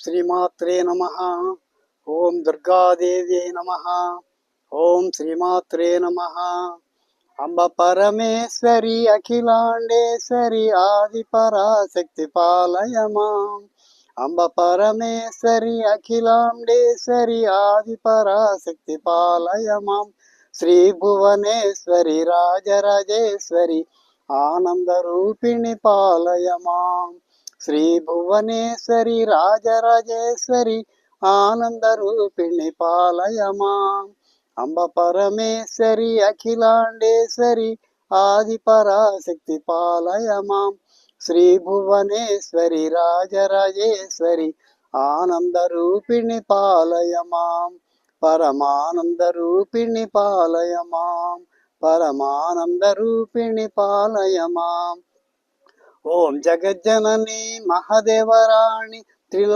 శ్రీమాత్రే నమః. ఓం దుర్గాదేవ్యై నమః. ఓం శ్రీమాత్రే నమః. అంబ పరమేశ్వరి అఖిలాండేశ్వరి ఆది పరాశక్తి పాలయ మాం. అంబ పరమేశ్వరి అఖిలాండేశ్వరి ఆది పరాశక్తి పాలయ మాం. శ్రీ భువనేశ్వరి రాజరాజేశ్వరి ఆనంద రూపిణి పాలయ మాం. శ్రీ భువనేశ్వరి రాజరాజేశ్వరి ఆనంద రూపిణి పాలయ మాం. అంబ పరమేశ్వరి అఖిలాండేశ్వరి ఆది పరాశక్తి పాలయ మాం. శ్రీ భువనేశ్వరి రాజరాజేశ్వరి ఆనంద రూపిణి పాలయ మాం. పరమానంద రూపిణి పాలయ మాం. పరమానంద రూపిణి పాలయ మాం. ఓం జగజ్జనని మహదేవరాణి త్రిలో